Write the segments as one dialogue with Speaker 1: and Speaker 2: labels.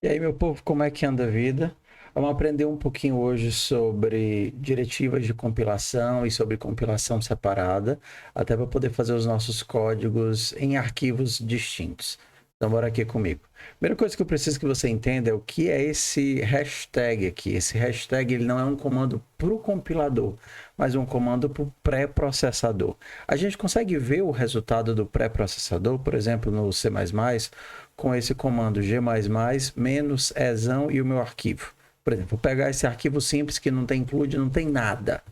Speaker 1: E aí, meu povo, como é que anda a vida? Vamos aprender um pouquinho hoje sobre diretivas de compilação e sobre compilação separada, até para poder fazer os nossos códigos em arquivos distintos. Então, bora aqui comigo. Primeira coisa que eu preciso que você entenda é o que é esse hashtag aqui. Esse hashtag ele não é um comando para o compilador, mas um comando para o pré-processador. A gente consegue ver o resultado do pré-processador, por exemplo, no C++, com esse comando g++ menos ezão e o meu arquivo. Por exemplo, vou pegar esse arquivo simples que não tem include, não tem nada.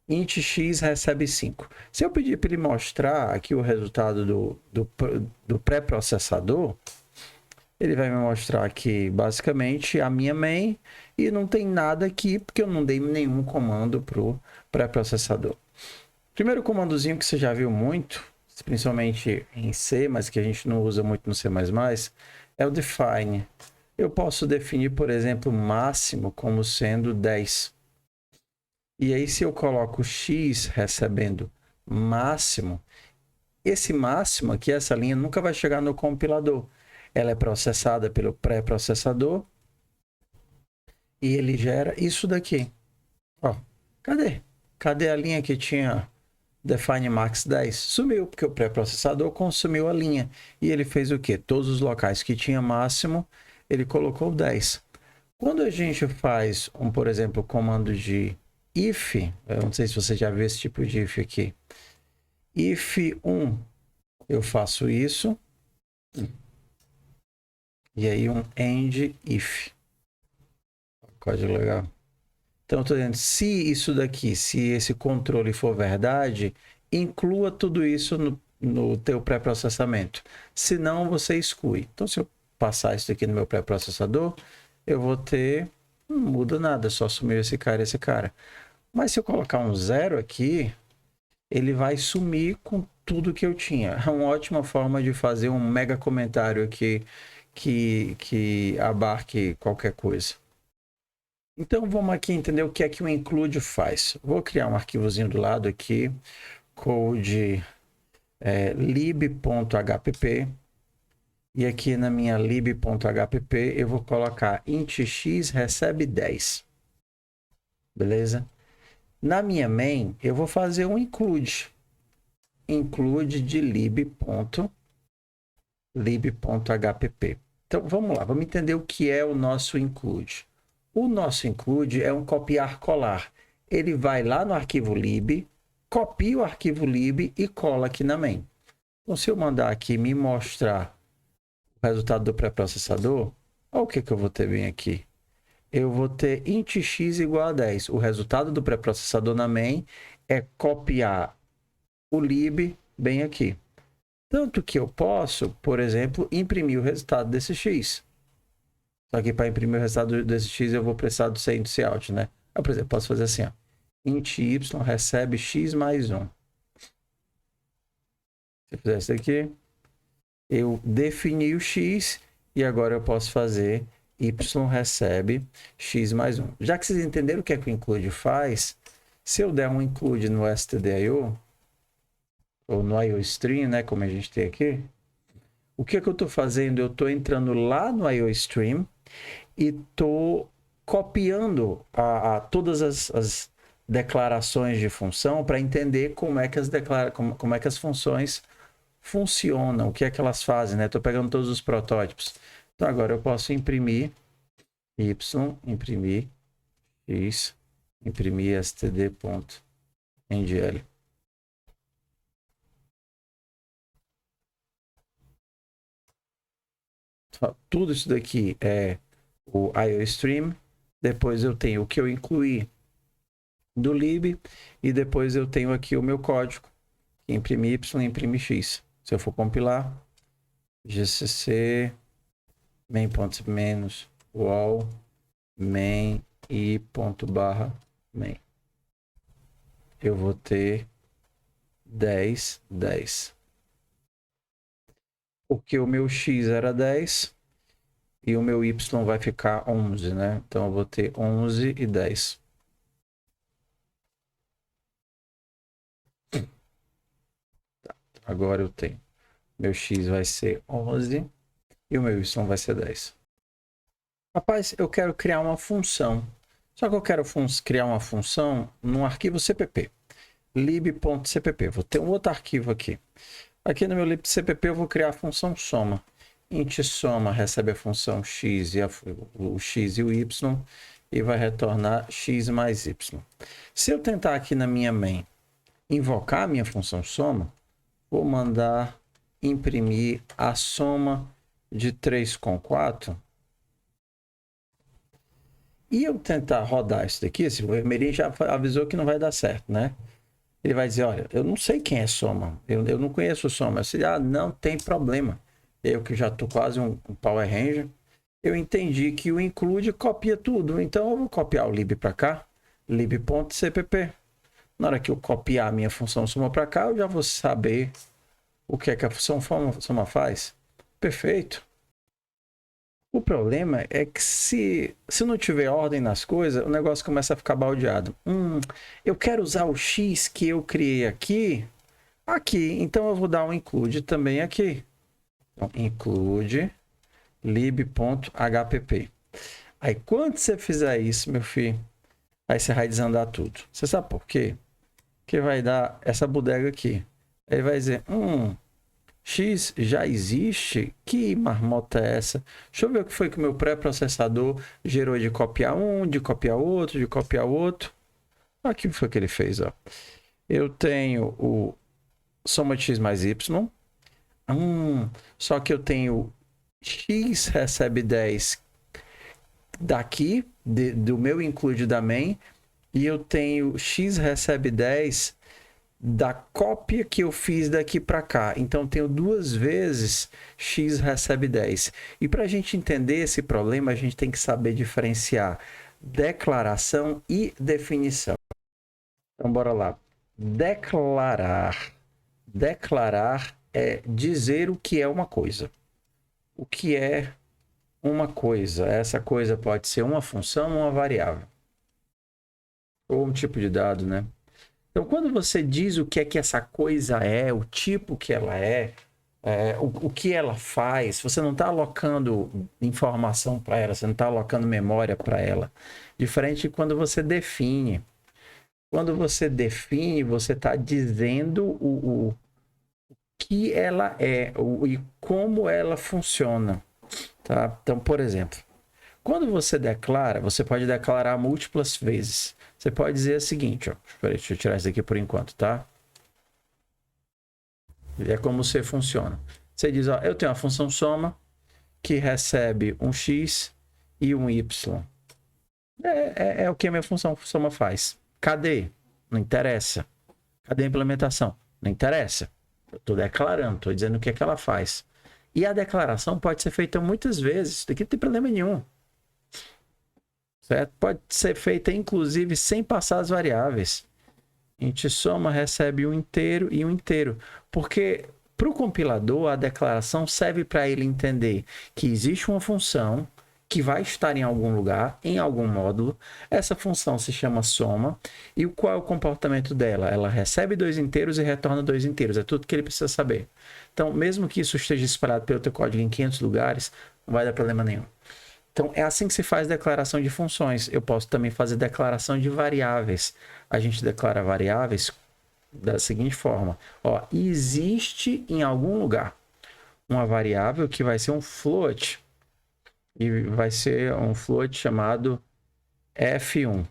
Speaker 1: Int x recebe 5. Se eu pedir para ele mostrar aqui o resultado do pré-processador, ele vai me mostrar aqui basicamente a minha main e não tem nada aqui porque eu não dei nenhum comando para o pré-processador. Primeiro comandozinho que você já viu muito, principalmente em C, mas que a gente não usa muito no C++, é o define. Eu posso definir, por exemplo, máximo como sendo 10. E aí, se eu coloco x recebendo máximo, esse máximo aqui, essa linha, nunca vai chegar no compilador. Ela é processada pelo pré-processador e ele gera isso daqui. Ó, cadê? Cadê a linha que tinha define max 10? Sumiu, porque o pré-processador consumiu a linha. E ele fez o quê? Todos os locais que tinha máximo, ele colocou 10. Quando a gente faz, por exemplo, comando de if, eu não sei se você já viu esse tipo de if aqui. If 1, eu faço isso. E aí um end if. Código legal. Então, eu estou dizendo, se isso daqui, se esse controle for verdade, inclua tudo isso no teu pré-processamento. Se não, você exclui. Então, se eu passar isso aqui no meu pré-processador, eu vou ter... Não muda nada, só sumiu esse cara e esse cara. Mas se eu colocar um zero aqui, ele vai sumir com tudo que eu tinha. É uma ótima forma de fazer um mega comentário aqui que abarque qualquer coisa. Então vamos aqui entender o que é que o include faz. Vou criar um arquivozinho do lado aqui, code lib.hpp, e aqui na minha lib.hpp eu vou colocar int x recebe 10. Beleza? Na minha main eu vou fazer um include. Include de lib.hpp. Então vamos lá, vamos entender o que é o nosso include. O nosso include é um copiar-colar. Ele vai lá no arquivo lib, copia o arquivo lib e cola aqui na main. Então, se eu mandar aqui me mostrar o resultado do pré-processador, olha o que eu vou ter bem aqui. Eu vou ter int x igual a 10. O resultado do pré-processador na main é copiar o lib bem aqui. Tanto que eu posso, por exemplo, imprimir o resultado desse x. Só que para imprimir o resultado desse x eu vou precisar do C int out, né? Eu, por exemplo, posso fazer assim, ó. Int y recebe x mais 1. Se eu fizer isso aqui, eu defini o x e agora eu posso fazer y recebe x mais 1. Já que vocês entenderam o que é que o include faz, se eu der um include no stdio, ou no IOStream, né, como a gente tem aqui, o que é que eu estou fazendo? Eu estou entrando lá no IOStream e estou copiando todas as declarações de função para entender como é que como é que as funções funcionam, o que é que elas fazem, né? Estou pegando todos os protótipos. Então agora eu posso imprimir y, imprimir x, imprimir std.ngl. Tudo isso daqui é o IOStream. Depois eu tenho o que eu incluí do lib e depois eu tenho aqui o meu código, imprime y, imprime x. Se eu for compilar, gcc main.menos wall main e ponto barra main. Eu vou ter 10, 10. Porque o meu x era 10 e o meu y vai ficar 11, né? Então eu vou ter 11 e 10. Agora eu tenho. Meu x vai ser 11 e o meu y vai ser 10. Rapaz, eu quero criar uma função. Só que eu quero criar uma função num arquivo CPP. lib.cpp. Vou ter um outro arquivo aqui. Aqui no meu lib.cpp eu vou criar a função soma. Int soma recebe a função x e o x e o y e vai retornar x mais y. Se eu tentar aqui na minha main invocar a minha função soma, vou mandar imprimir a soma de 3 com 4. E eu tentar rodar isso daqui, esse vermelhinho já avisou que não vai dar certo, né? Ele vai dizer, olha, eu não sei quem é soma, eu não conheço o soma. Eu disse, não tem problema. Eu que já estou quase um Power Ranger, eu entendi que o include copia tudo. Então eu vou copiar o lib para cá, lib.cpp. Na hora que eu copiar a minha função soma para cá, eu já vou saber o que é que a função soma faz. Perfeito. O problema é que se não tiver ordem nas coisas, o negócio começa a ficar baldeado. Eu quero usar o x que eu criei aqui, então eu vou dar um include também aqui. Então, include lib.hpp. Aí quando você fizer isso, meu filho, aí você vai desandar tudo. Você sabe por quê? Que vai dar essa bodega aqui. Aí vai dizer, X já existe? Que marmota é essa? Deixa eu ver o que foi que o meu pré-processador gerou de copiar um, de copiar outro, de copiar outro. Aqui foi o que ele fez, ó. Eu tenho o soma de x mais y. Só que eu tenho x recebe 10 daqui, do meu include da main, e eu tenho x recebe 10 da cópia que eu fiz daqui para cá. Então, tenho duas vezes x recebe 10. E para a gente entender esse problema, a gente tem que saber diferenciar declaração e definição. Então, bora lá. Declarar. Declarar é dizer o que é uma coisa. O que é uma coisa? Essa coisa pode ser uma função ou uma variável. Ou um tipo de dado, né? Então, quando você diz o que é que essa coisa é, o tipo que ela o que ela faz, você não está alocando informação para ela, você não está alocando memória para ela. Diferente de quando você define. Quando você define, você está dizendo o que ela é e como ela funciona. Tá? Então, por exemplo, quando você declara, você pode declarar múltiplas vezes. Você pode dizer o seguinte, ó. Deixa eu tirar isso aqui por enquanto, tá? É como você funciona. Você diz, ó, eu tenho uma função soma que recebe um x e um y. É o que a minha função soma faz. Cadê? Não interessa. Cadê a implementação? Não interessa. Eu estou declarando, estou dizendo o que é que ela faz. E a declaração pode ser feita muitas vezes. Isso daqui não tem problema nenhum. Certo? Pode ser feita, inclusive, sem passar as variáveis. Int soma recebe um inteiro e um inteiro. Porque para o compilador, a declaração serve para ele entender que existe uma função que vai estar em algum lugar, em algum módulo. Essa função se chama soma. E qual é o comportamento dela? Ela recebe 2 inteiros e retorna 2 inteiros. É tudo que ele precisa saber. Então, mesmo que isso esteja disparado pelo teu código em 500 lugares, não vai dar problema nenhum. Então, é assim que se faz declaração de funções. Eu posso também fazer declaração de variáveis. A gente declara variáveis da seguinte forma. Ó, existe em algum lugar uma variável que vai ser um float. E vai ser um float chamado F1.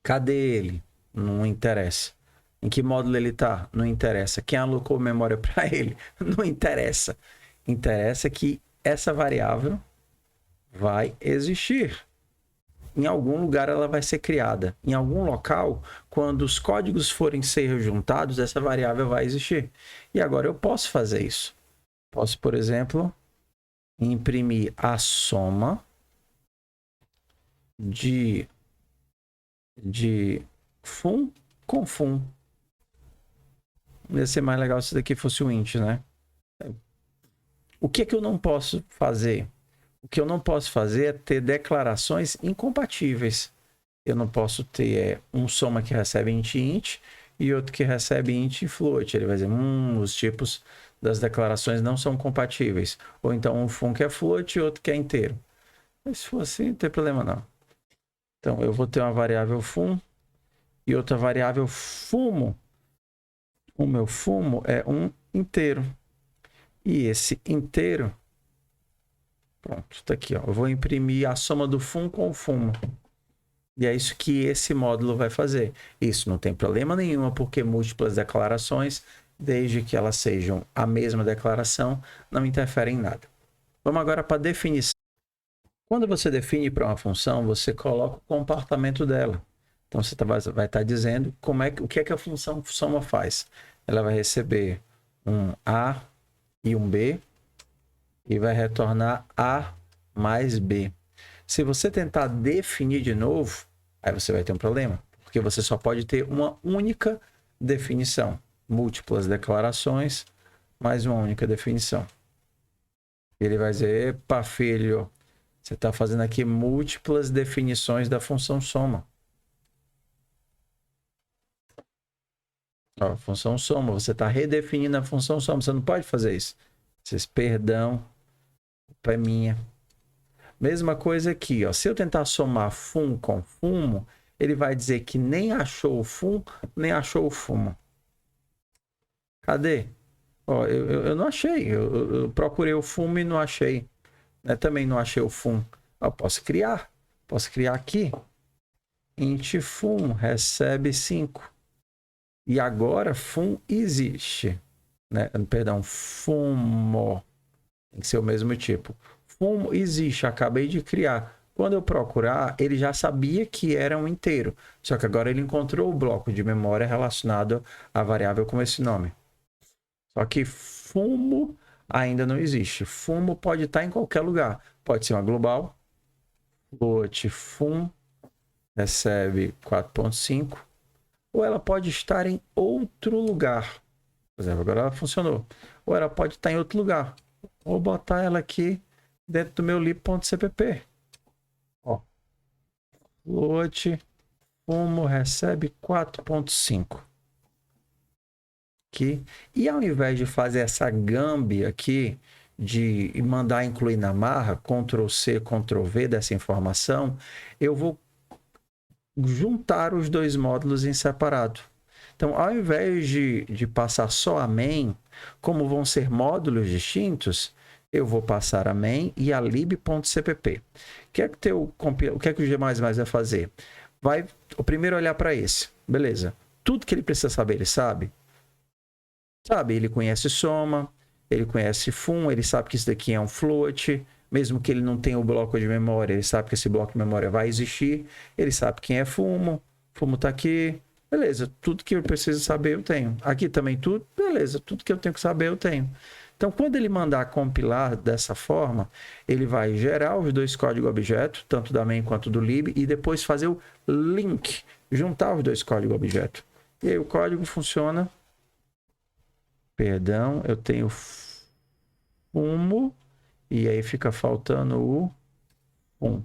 Speaker 1: Cadê ele? Não interessa. Em que módulo ele está? Não interessa. Quem alocou memória para ele? Não interessa. Interessa que essa variável vai existir. Em algum lugar ela vai ser criada. Em algum local, quando os códigos forem ser juntados, essa variável vai existir. E agora eu posso fazer isso. Posso, por exemplo, imprimir a soma de fun com fun. Ia ser mais legal se isso daqui fosse um int, né? O que é que eu não posso fazer? O que eu não posso fazer é ter declarações incompatíveis. Eu não posso ter um soma que recebe int e outro que recebe int e float. Ele vai dizer, os tipos das declarações não são compatíveis. Ou então um fun que é float e outro que é inteiro. Mas se for assim, não tem problema não. Então eu vou ter uma variável fun e outra variável fumo. O meu fumo é um inteiro. E esse inteiro, pronto, está aqui, ó. Eu vou imprimir a soma do fun com o fumo. E é isso que esse módulo vai fazer. Isso não tem problema nenhum, porque múltiplas declarações, desde que elas sejam a mesma declaração, não interferem em nada. Vamos agora para a definição. Quando você define para uma função, você coloca o comportamento dela. Então, você vai estar dizendo o que é que a função soma faz. Ela vai receber um A e um B e vai retornar A mais B. Se você tentar definir de novo, aí você vai ter um problema, porque você só pode ter uma única definição. Múltiplas declarações, mais uma única definição. Ele vai dizer, epa, filho, você está fazendo aqui múltiplas definições da função soma. Ó, função soma, você está redefinindo a função soma, você não pode fazer isso. Vocês, perdão, culpa é minha. Mesma coisa aqui, ó. Se eu tentar somar fum com fumo, ele vai dizer que nem achou o fum, nem achou o fumo. Cadê? Ó, eu não achei. Eu procurei o fumo e não achei. Né? Também não achei o fum. Eu posso criar. Posso criar aqui. Int fum recebe 5. E agora fum existe. Né? Perdão, fumo. Tem que ser o mesmo tipo. Fumo existe, acabei de criar. Quando eu procurar, ele já sabia que era um inteiro. Só que agora ele encontrou o bloco de memória relacionado à variável com esse nome. Só que fumo ainda não existe. Fumo pode estar em qualquer lugar. Pode ser uma global. Float fum recebe 4.5. Ou ela pode estar em outro lugar. Por exemplo, agora ela funcionou. Ou ela pode estar em outro lugar. Vou botar ela aqui dentro do meu lib.cpp. Ó. Float fumo recebe 4.5. Aqui. E ao invés de fazer essa gambi aqui, de mandar incluir na marra, Ctrl+C, Ctrl+V dessa informação, eu vou juntar os dois módulos em separado. Então, ao invés de passar só a main, como vão ser módulos distintos, eu vou passar a main e a lib.cpp. O que é que o G++ vai fazer? Vai primeiro olhar para esse. Beleza. Tudo que ele precisa saber, ele sabe. Sabe, ele conhece soma, ele conhece fum, ele sabe que isso daqui é um float, mesmo que ele não tenha o bloco de memória, ele sabe que esse bloco de memória vai existir, ele sabe quem é fumo está aqui, beleza, tudo que eu preciso saber eu tenho. Aqui também tudo, beleza, tudo que eu tenho que saber eu tenho. Então, quando ele mandar compilar dessa forma, ele vai gerar os dois códigos objeto, tanto da main quanto do lib, e depois fazer o link, juntar os dois códigos objeto. E aí o código funciona. Perdão, eu tenho fumo e aí fica faltando o fum.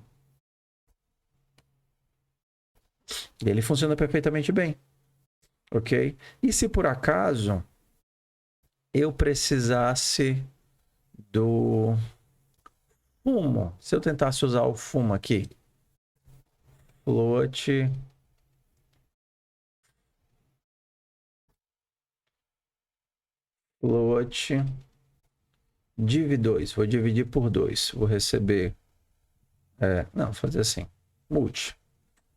Speaker 1: Ele funciona perfeitamente bem, ok? E se por acaso eu precisasse do fumo, se eu tentasse usar o fumo aqui, float div 2, vou dividir por 2, vou receber, não, vou fazer assim, multi,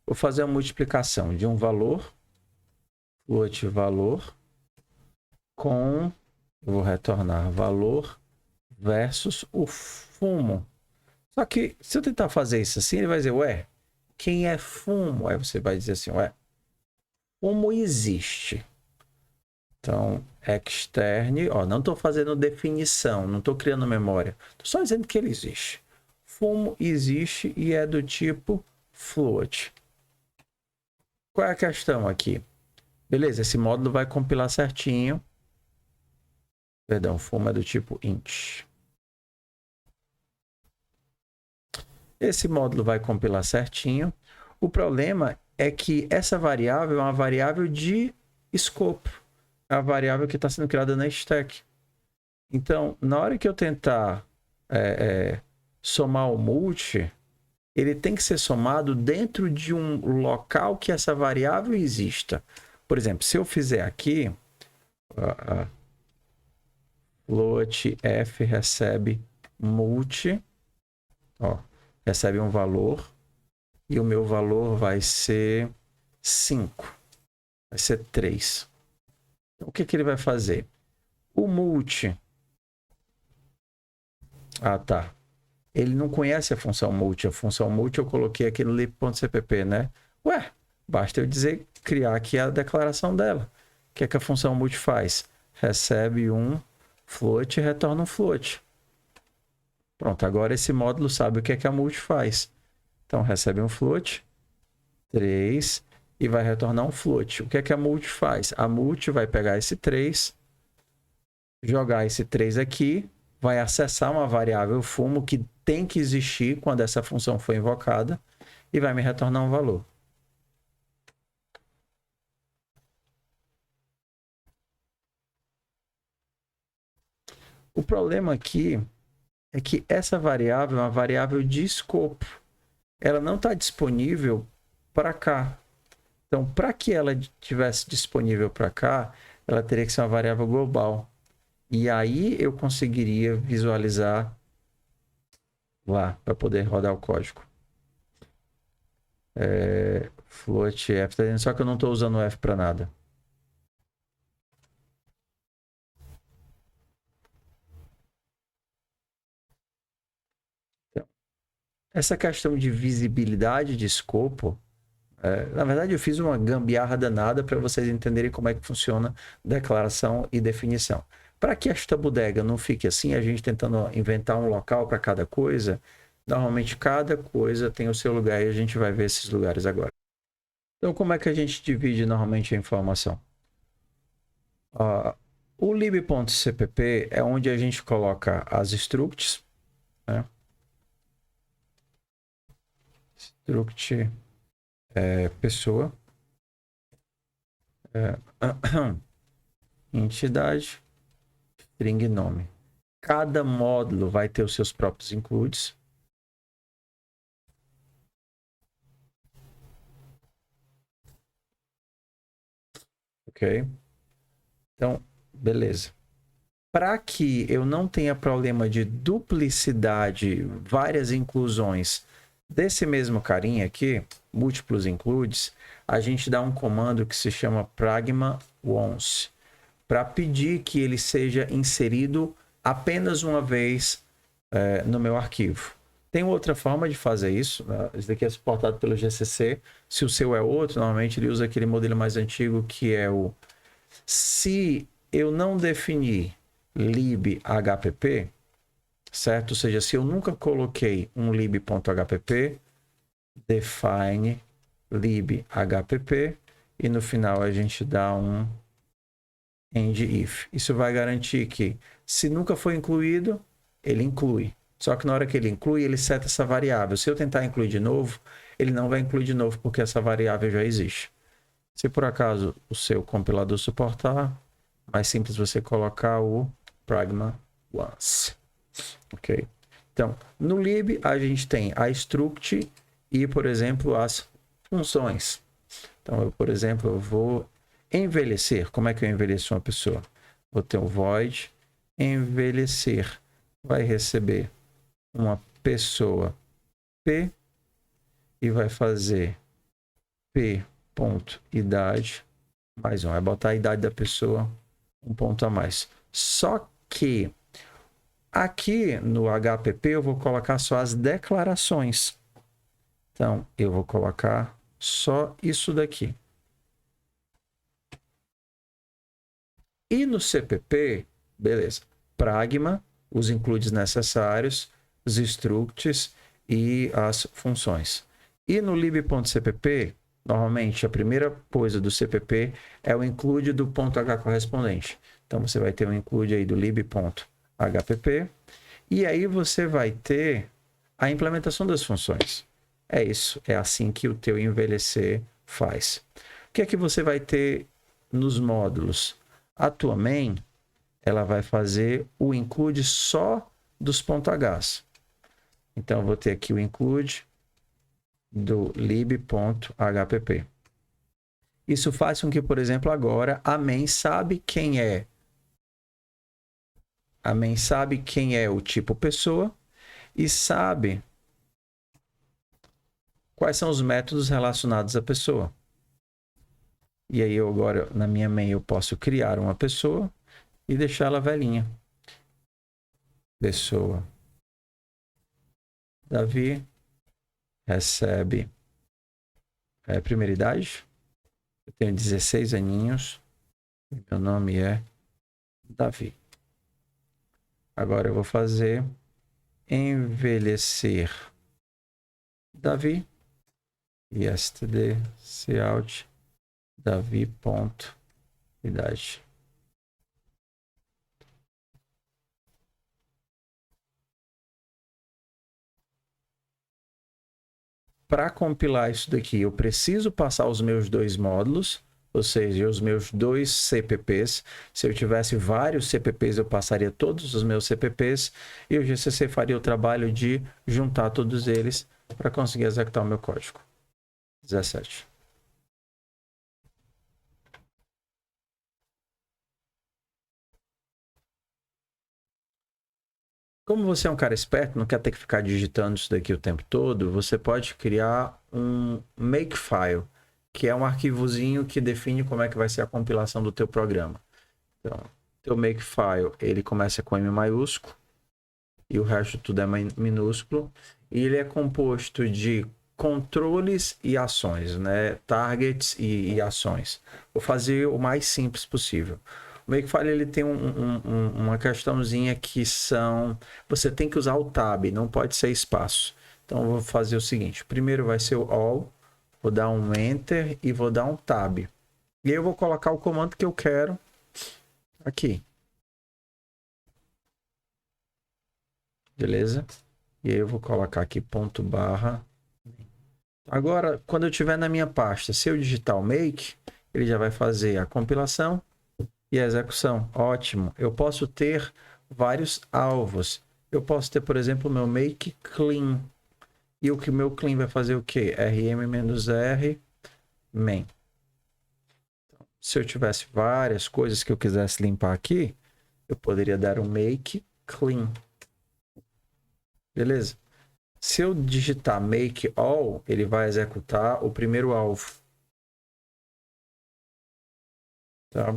Speaker 1: vou fazer a multiplicação de um valor, float valor, com, vou retornar valor versus o fumo. Só que se eu tentar fazer isso assim, ele vai dizer, ué, quem é fumo? Aí você vai dizer assim, ué, fumo existe. Então, externe, ó, não estou fazendo definição, não estou criando memória. Estou só dizendo que ele existe. Fumo existe e é do tipo float. Qual é a questão aqui? Beleza, esse módulo vai compilar certinho. Perdão, fumo é do tipo int. Esse módulo vai compilar certinho. O problema é que essa variável é uma variável de escopo. A variável que está sendo criada na stack. Então, na hora que eu tentar somar o multi, ele tem que ser somado dentro de um local que essa variável exista. Por exemplo, se eu fizer aqui, float f recebe multi, ó, recebe um valor, e o meu valor vai ser 5, vai ser 3. Então, o que ele vai fazer? O multi... Ah, tá. Ele não conhece a função multi. A função multi eu coloquei aqui no lib.cpp, né? Ué, basta eu dizer, criar aqui a declaração dela. O que é que a função multi faz? Recebe um float e retorna um float. Pronto, agora esse módulo sabe o que é que a multi faz. Então, recebe um float, 3, e vai retornar um float. O que é que a multi faz? A multi vai pegar esse 3, jogar esse 3 aqui, vai acessar uma variável fumo que tem que existir quando essa função for invocada e vai me retornar um valor. O problema aqui é que essa variável é uma variável de escopo. Ela não está disponível para cá. Então, para que ela estivesse disponível para cá, ela teria que ser uma variável global. E aí eu conseguiria visualizar lá para poder rodar o código. Float F, tá dizendo só que eu não estou usando o F para nada. Então, essa questão de visibilidade de escopo, na verdade eu fiz uma gambiarra danada para vocês entenderem como é que funciona declaração e definição. Para que esta bodega não fique assim, a gente tentando inventar um local para cada coisa, normalmente cada coisa tem o seu lugar e a gente vai ver esses lugares agora. Então, como é que a gente divide normalmente a informação? O lib.cpp é onde a gente coloca as structs, né? Struct pessoa, entidade, string nome. Cada módulo vai ter os seus próprios includes. Ok? Então, beleza. Para que eu não tenha problema de duplicidade, várias inclusões desse mesmo carinha aqui, múltiplos includes, a gente dá um comando que se chama pragma once, para pedir que ele seja inserido apenas uma vez no meu arquivo. Tem outra forma de fazer isso, né? Isso daqui é suportado pelo GCC. Se o seu é outro, normalmente ele usa aquele modelo mais antigo que é o... Se eu não definir lib.hpp, certo? Ou seja, se eu nunca coloquei um lib.hpp, define lib.hpp e no final a gente dá um end if. Isso vai garantir que, se nunca foi incluído, ele inclui. Só que na hora que ele inclui, ele seta essa variável. Se eu tentar incluir de novo, ele não vai incluir de novo, porque essa variável já existe. Se por acaso o seu compilador suportar, mais simples você colocar o pragma once. Ok? Então, no lib a gente tem a struct e, por exemplo, as funções. Então, eu, por exemplo, eu vou envelhecer. Como é que eu envelheço uma pessoa? Vou ter um void envelhecer. Vai receber uma pessoa P e vai fazer P.idade mais um. Vai botar a idade da pessoa um ponto a mais. Só que aqui no HPP eu vou colocar só as declarações. Então, eu vou colocar só isso daqui. E no CPP, beleza, pragma, os includes necessários, os structs e as funções. E no lib.cpp, normalmente a primeira coisa do CPP é o include do ponto H correspondente. Então você vai ter um include aí do lib.hpp e aí você vai ter a implementação das funções. É isso, é assim que o teu envelhecer faz. O que é que você vai ter nos módulos? A tua main, ela vai fazer o include só dos .h. Então, eu vou ter aqui o include do lib.hpp. Isso faz com que, por exemplo, agora a main sabe quem é. A main sabe quem é o tipo pessoa e sabe quais são os métodos relacionados à pessoa. E aí, eu agora, na minha main, eu posso criar uma pessoa e deixar ela velhinha. Pessoa Davi recebe primeira idade. Eu tenho 16 aninhos. Meu nome é Davi. Agora eu vou fazer envelhecer Davi. Std cout Davi.idade. Para compilar isso daqui, eu preciso passar os meus dois módulos, ou seja, os meus dois CPPs. Se eu tivesse vários CPPs, eu passaria todos os meus CPPs e o GCC faria o trabalho de juntar todos eles para conseguir executar o meu código. 17. Como você é um cara esperto, não quer ter que ficar digitando isso daqui o tempo todo, você pode criar um makefile, que é um arquivozinho que define como é que vai ser a compilação do teu programa. Então, teu makefile, ele começa com M maiúsculo e o resto tudo é minúsculo. E ele é composto de controles e ações, né? Targets e ações. Vou fazer o mais simples possível. O Makefile ele tem uma questãozinha que são... Você tem que usar o tab, não pode ser espaço. Então, eu vou fazer o seguinte. Primeiro vai ser o all, vou dar um enter e vou dar um tab. E aí eu vou colocar o comando que eu quero aqui. Beleza? E aí eu vou colocar aqui ponto barra. Agora, quando eu estiver na minha pasta, se eu digitar o make, ele já vai fazer a compilação e a execução. Ótimo. Eu posso ter vários alvos. Eu posso ter, por exemplo, o meu make clean. E o que o meu clean vai fazer o quê? rm-r main. Se eu tivesse várias coisas que eu quisesse limpar aqui, eu poderia dar um make clean. Beleza? Se eu digitar make all, ele vai executar o primeiro alvo. Tá?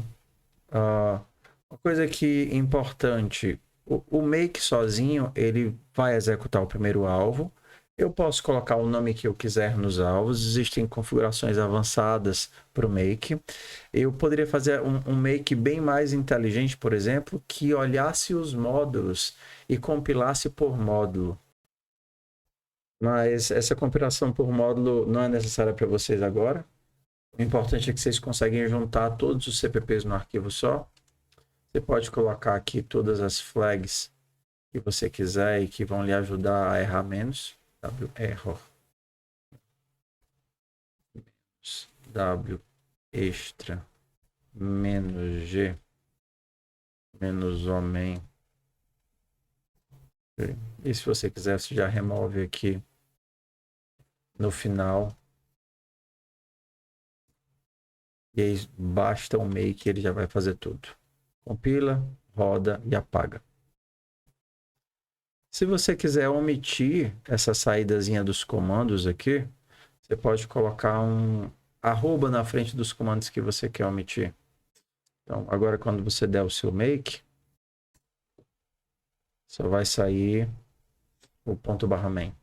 Speaker 1: Uma coisa aqui importante, o make sozinho, ele vai executar o primeiro alvo. Eu posso colocar o nome que eu quiser nos alvos. Existem configurações avançadas para o make. Eu poderia fazer um make bem mais inteligente, por exemplo, que olhasse os módulos e compilasse por módulo. Mas essa compilação por módulo não é necessária para vocês agora. O importante é que vocês conseguem juntar todos os CPPs no arquivo só. Você pode colocar aqui todas as flags que você quiser e que vão lhe ajudar a errar menos. W-error. W extra menos G menos homem. E se você quiser, você já remove aqui no final. E aí basta o make, ele já vai fazer tudo. Compila, roda e apaga. Se você quiser omitir essa saídazinha dos comandos aqui, você pode colocar um arroba na frente dos comandos que você quer omitir. Então, agora quando você der o seu make, só vai sair o ponto barra main.